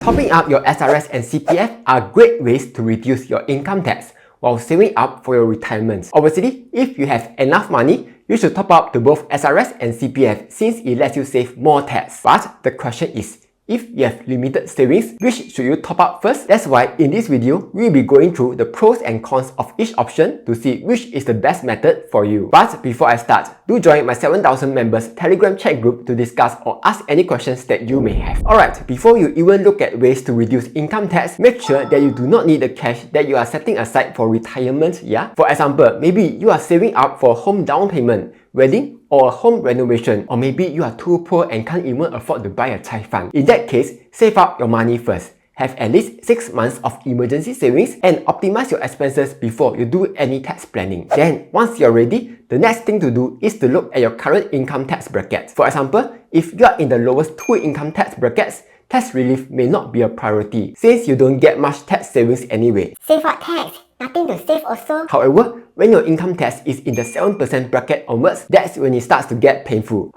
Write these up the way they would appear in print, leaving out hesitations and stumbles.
Topping up your SRS and CPF are great ways to reduce your income tax while saving up for your retirement. Obviously, if you have enough money, you should top up to both SRS and CPF since it lets you save more tax. But the question is, if you have limited savings, which should you top up first? That's why in this video, we'll be going through the pros and cons of each option to see which is the best method for you. But before I start, do join my 7,000 members Telegram chat group to discuss or ask any questions that you may have. Alright, before you even look at ways to reduce income tax, make sure that you do not need the cash that you are setting aside for retirement, yeah? For example, maybe you are saving up for a home down payment, wedding, or a home renovation, or maybe you are too poor and can't even afford to buy a chai fan. In that case, save up your money first. Have at least 6 months of emergency savings and optimize your expenses before you do any tax planning. Then, once you're ready, the next thing to do is to look at your current income tax brackets. For example, if you are in the lowest 2 income tax brackets, tax relief may not be a priority since you don't get much tax savings anyway. Save what tax? Nothing to save also. However, when your income tax is in the 7% bracket onwards, that's when it starts to get painful.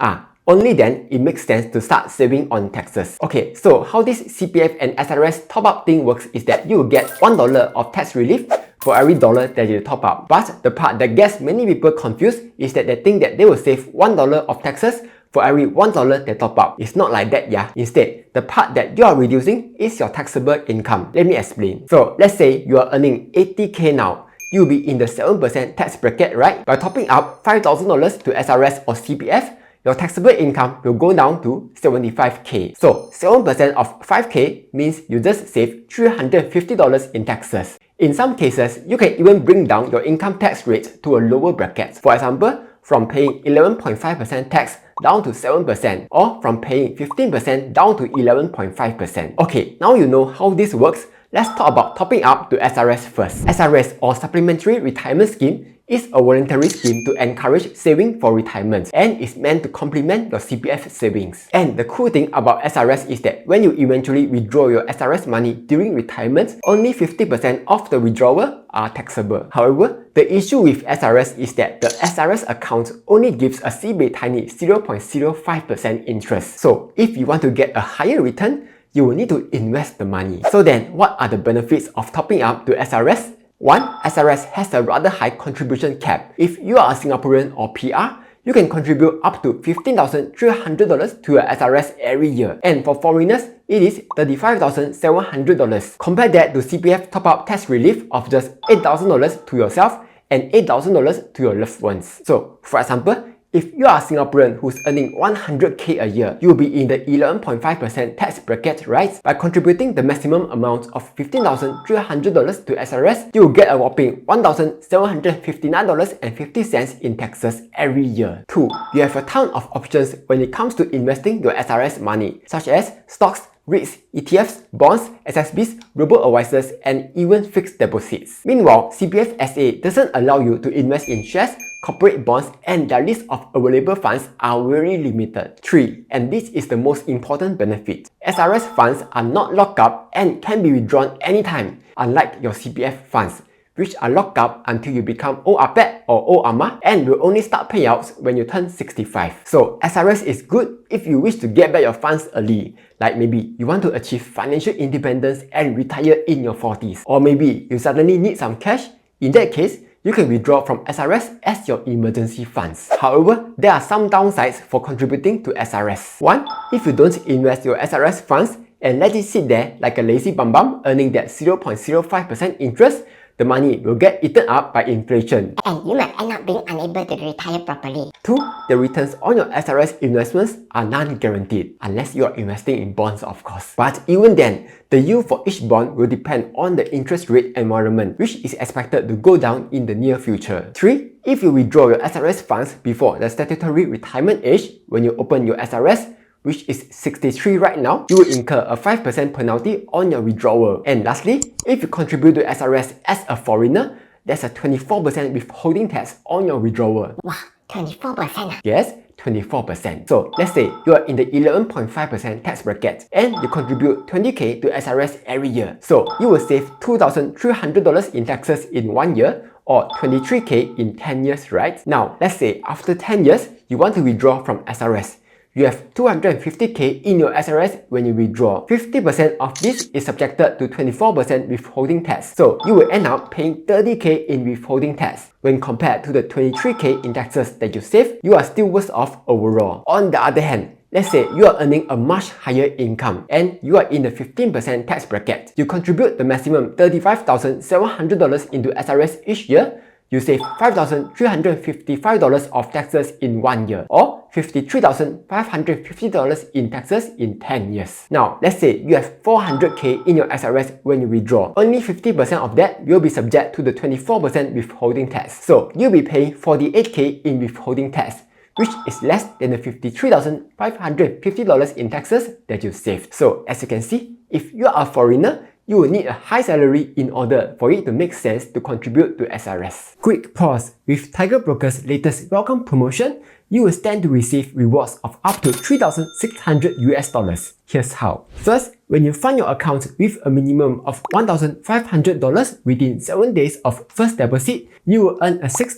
Only then it makes sense to start saving on taxes. Okay, so how this CPF and SRS top up thing works is that you will get $1 of tax relief for every dollar that you top up. But the part that gets many people confused is that they think that they will save $1 of taxes for every $1 they top up. It's not like that, yeah. Instead, the part that you are reducing is your taxable income. Let me explain. So let's say you are earning 80k now. You'll be in the 7% tax bracket, right? By topping up $5,000 to SRS or CPF, your taxable income will go down to 75k. So 7% of 5k means you just save $350 in taxes. In some cases, you can even bring down your income tax rate to a lower bracket. For example, from paying 11.5% tax down to 7%, or from paying 15% down to 11.5%. Okay, now you know how this works. Let's talk about topping up to SRS first. SRS or Supplementary Retirement Scheme is a voluntary scheme to encourage saving for retirement and is meant to complement your CPF savings. And the cool thing about SRS is that when you eventually withdraw your SRS money during retirement, only 50% of the withdrawal are taxable. However, the issue with SRS is that the SRS account only gives a tiny 0.05% interest. So if you want to get a higher return, you will need to invest the money. So then, what are the benefits of topping up to SRS? 1. SRS has a rather high contribution cap. If you are a Singaporean or PR, you can contribute up to $15,300 to your SRS every year. And for foreigners, it is $35,700. Compare that to CPF top-up tax relief of just $8,000 to yourself and $8,000 to your loved ones. So, for example, if you are a Singaporean who's earning 100k a year, you'll be in the 11.5% tax bracket, right? By contributing the maximum amount of $15,300 to SRS, you'll get a whopping $1,759.50 in taxes every year. 2. You have a ton of options when it comes to investing your SRS money, such as stocks, REITs, ETFs, bonds, SSBs, RoboAdvisors, and even fixed deposits. Meanwhile, CPF SA doesn't allow you to invest in shares, corporate bonds, and their list of available funds are very limited. 3. And this is the most important benefit. SRS funds are not locked up and can be withdrawn anytime, unlike your CPF funds, which are locked up until you become old Apet or old Ama and will only start payouts when you turn 65. So SRS is good if you wish to get back your funds early, like maybe you want to achieve financial independence and retire in your 40s, or maybe you suddenly need some cash. In that case, you can withdraw from SRS as your emergency funds. However, there are some downsides for contributing to SRS. 1. If you don't invest your SRS funds and let it sit there like a lazy bum earning that 0.05% interest, the money will get eaten up by inflation. And you might end up being unable to retire properly. 2. The returns on your SRS investments are non-guaranteed, unless you are investing in bonds, of course. But even then, the yield for each bond will depend on the interest rate environment, which is expected to go down in the near future. 3. If you withdraw your SRS funds before the statutory retirement age, when you open your SRS, which is 63 right now, you will incur a 5% penalty on your withdrawal. And lastly, if you contribute to SRS as a foreigner, there's a 24% withholding tax on your withdrawal. Wow, 24%? Yes, 24%. So let's say you are in the 11.5% tax bracket and you contribute 20k to SRS every year. So you will save $2,300 in taxes in 1 year, or 23k in 10 years, right? Now, let's say after 10 years, you want to withdraw from SRS. you have 250k in your SRS when you withdraw. 50% of this is subjected to 24% withholding tax. So you will end up paying 30k in withholding tax. When compared to the 23k in taxes that you save, you are still worse off overall. On the other hand, let's say you are earning a much higher income and you are in the 15% tax bracket. You contribute the maximum $35,700 into SRS each year. You save $5,355 of taxes in 1 year or $53,550 in taxes in 10 years. Now, let's say you have 400k in your SRS when you withdraw. Only 50% of that will be subject to the 24% withholding tax. So you'll be paying 48k in withholding tax, which is less than the $53,550 in taxes that you saved. So as you can see, if you are a foreigner, you will need a high salary in order for it to make sense to contribute to SRS. Quick pause. With Tiger Broker's latest welcome promotion, you will stand to receive rewards of up to $3,600. Here's how. First, when you fund your account with a minimum of $1,500 within 7 days of first deposit, you will earn a $6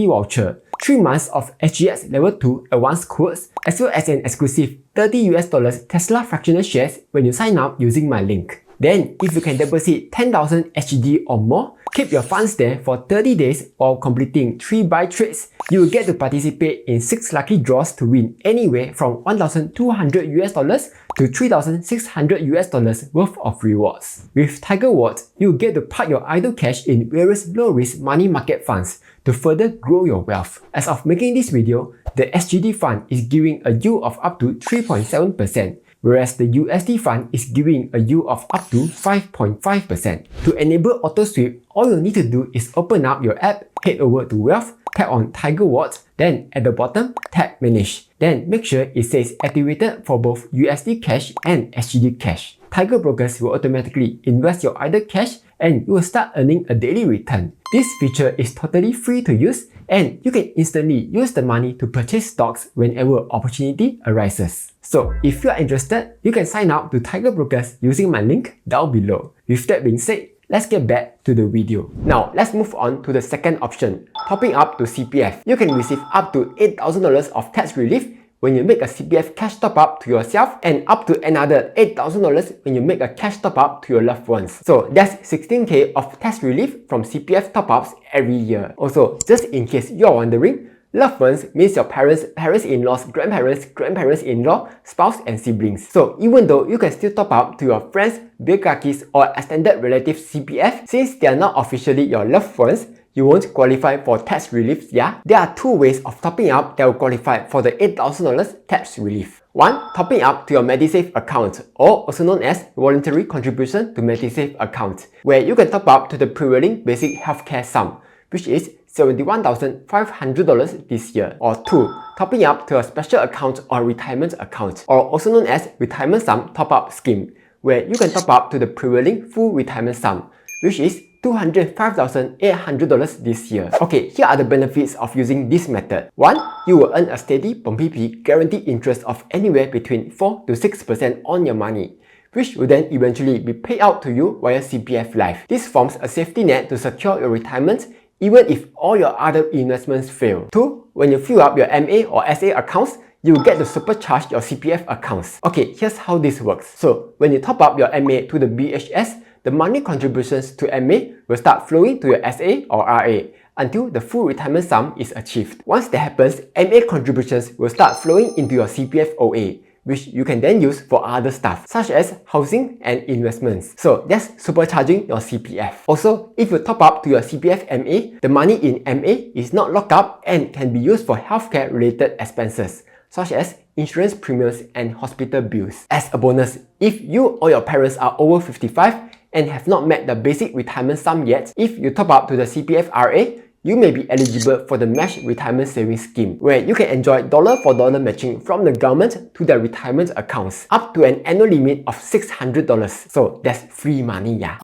voucher, 3 months of SGX Level 2 advanced quotes, as well as an exclusive $30 Tesla fractional shares when you sign up using my link. Then, if you can deposit 10,000 SGD or more, keep your funds there for 30 days while completing 3 buy trades, you will get to participate in 6 lucky draws to win anywhere from $1,200 to $3,600 worth of rewards. With Tiger Wallet, you will get to park your idle cash in various low-risk money market funds to further grow your wealth. As of making this video, the SGD fund is giving a yield of up to 3.7%. Whereas the USD fund is giving a yield of up to 5.5%. To enable auto sweep, all you need to do is open up your app, head over to Wealth, tap on Tiger Wallet, then at the bottom, tap Manage. Then make sure it says activated for both USD cash and SGD cash. Tiger Brokers will automatically invest your idle cash and you will start earning a daily return. This feature is totally free to use and you can instantly use the money to purchase stocks whenever opportunity arises. So if you are interested, you can sign up to Tiger Brokers using my link down below. With that being said, let's get back to the video. Now, let's move on to the second option, topping up to CPF. You can receive up to $8,000 of tax relief when you make a CPF cash top-up to yourself and up to another $8,000 when you make a cash top-up to your loved ones. So that's 16k of tax relief from CPF top-ups every year. Also, just in case you're wondering, loved ones means your parents, parents-in-laws, grandparents, grandparents-in-law, spouse and siblings. So even though you can still top up to your friends, beer kakis or extended relatives CPF, since they are not officially your loved ones, you won't qualify for tax relief, yeah? There are 2 ways of topping up that will qualify for the $8,000 tax relief. 1. Topping up to your MediSave account, or also known as voluntary contribution to MediSave account, where you can top up to the prevailing basic healthcare sum, which is $71,500 this year. Or 2. Topping up to a special account or retirement account, or also known as retirement sum top-up scheme, where you can top up to the prevailing full retirement sum, which is $205,800 this year. Okay, here are the benefits of using this method. 1. You will earn a steady PPP guaranteed interest of anywhere between 4 to 6% on your money, which will then eventually be paid out to you via CPF Life. This forms a safety net to secure your retirement even if all your other investments fail. 2. When you fill up your MA or SA accounts, you will get to supercharge your CPF accounts. Okay, here's how this works. So, when you top up your MA to the BHS, the money contributions to MA will start flowing to your SA or RA until the full retirement sum is achieved. Once that happens, MA contributions will start flowing into your CPF OA, which you can then use for other stuff, such as housing and investments. So that's supercharging your CPF. Also, if you top up to your CPF MA, the money in MA is not locked up and can be used for healthcare related expenses, such as insurance premiums and hospital bills. As a bonus, if you or your parents are over 55 and have not met the basic retirement sum yet, if you top up to the CPF RA, you may be eligible for the Match Retirement Savings Scheme, where you can enjoy dollar-for-dollar matching from the government to their retirement accounts, up to an annual limit of $600. So that's free money, yeah.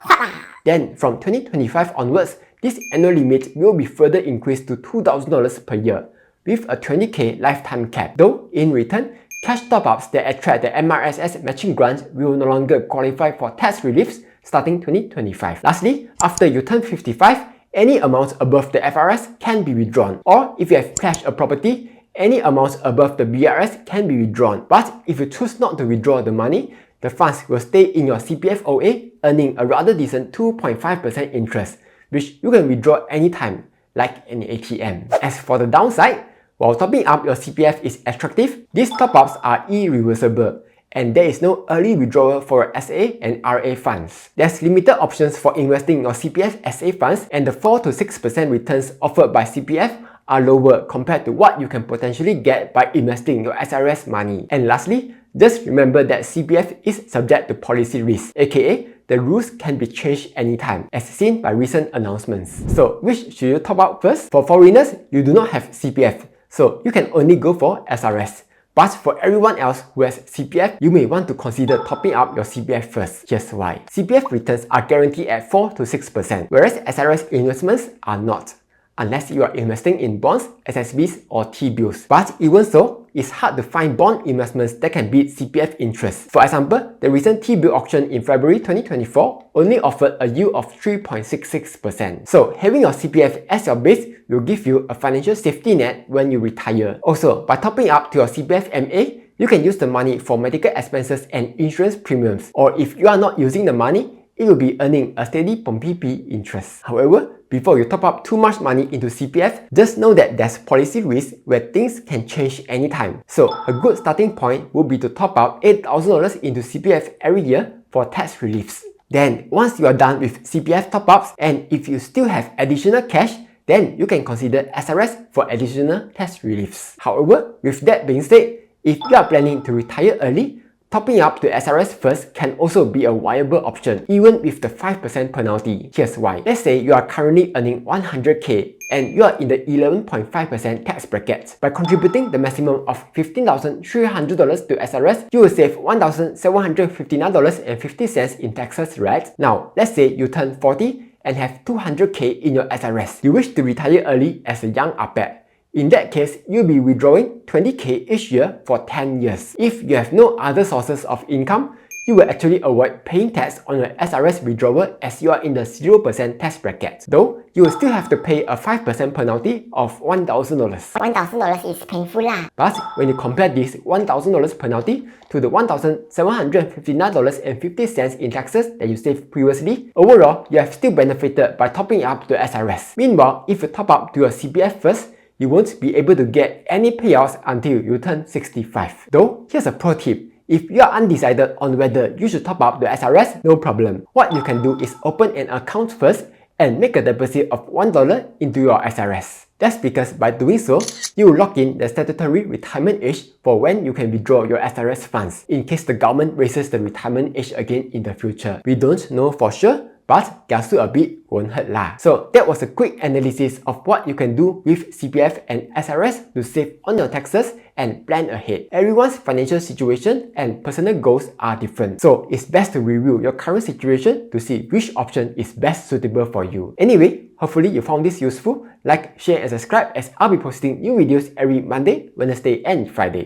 Then from 2025 onwards, this annual limit will be further increased to $2,000 per year, with a 20k lifetime cap. Though, in return, cash top-ups that attract the MRSS matching grant will no longer qualify for tax reliefs starting 2025. Lastly, after you turn 55, any amount above the FRS can be withdrawn. Or if you have pledged a property any amounts above the BRS can be withdrawn. But if you choose not to withdraw the money, the funds will stay in your CPF OA, earning a rather decent 2.5% interest, which you can withdraw anytime, like an ATM. As for the downside, while topping up your CPF is attractive, these top-ups are irreversible, and there is no early withdrawal for your SA and RA funds. There's limited options for investing your CPF SA funds, and the 4 to 6% returns offered by CPF are lower compared to what you can potentially get by investing your SRS money. And lastly, just remember that CPF is subject to policy risk, aka the rules can be changed anytime, as seen by recent announcements. So which should you top up first? For foreigners, you do not have CPF, so you can only go for SRS. But for everyone else who has CPF, you may want to consider topping up your CPF first. Here's why. CPF returns are guaranteed at 4 to 6%, whereas SRS investments are not, unless you are investing in bonds, SSBs or T-bills. But even so, it's hard to find bond investments that can beat CPF interest. For example, the recent T-bill auction in February 2024 only offered a yield of 3.66%. So having your CPF as your base will give you a financial safety net when you retire. Also, by topping up to your CPF MA, you can use the money for medical expenses and insurance premiums. Or if you are not using the money, it will be earning a steady PP interest. However, before you top up too much money into CPF, just know that there's policy risk where things can change anytime. So a good starting point would be to top up $8,000 into CPF every year for tax reliefs. Then, once you are done with CPF top-ups, and if you still have additional cash, then you can consider SRS for additional tax reliefs. However, with that being said, if you are planning to retire early, topping up to SRS first can also be a viable option, even with the 5% penalty. Here's why. Let's say you are currently earning 100k and you are in the 11.5% tax bracket. By contributing the maximum of $15,300 to SRS, you will save $1,759.50 in taxes, right? Now, let's say you turn 40 and have 200k in your SRS. You wish to retire early as a young APEC. In that case, you'll be withdrawing 20k each year for 10 years. If you have no other sources of income, you will actually avoid paying tax on your SRS withdrawal as you are in the 0% tax bracket. Though, you will still have to pay a 5% penalty of $1,000. $1,000 is painful lah. But when you compare this $1,000 penalty to the $1,759.50 in taxes that you saved previously, overall, you have still benefited by topping up to SRS. Meanwhile, if you top up to your CPF first, you won't be able to get any payouts until you turn 65. Though, here's a pro tip. If you are undecided on whether you should top up the SRS, no problem. What you can do is open an account first and make a deposit of $1 into your SRS. That's because by doing so, you will lock in the statutory retirement age for when you can withdraw your SRS funds in case the government raises the retirement age again in the future. We don't know for sure, but kiasu a bit won't hurt lah. So that was a quick analysis of what you can do with CPF and SRS to save on your taxes and plan ahead. Everyone's financial situation and personal goals are different, so it's best to review your current situation to see which option is best suitable for you. Anyway, hopefully you found this useful. Like, share and subscribe as I'll be posting new videos every Monday, Wednesday and Friday.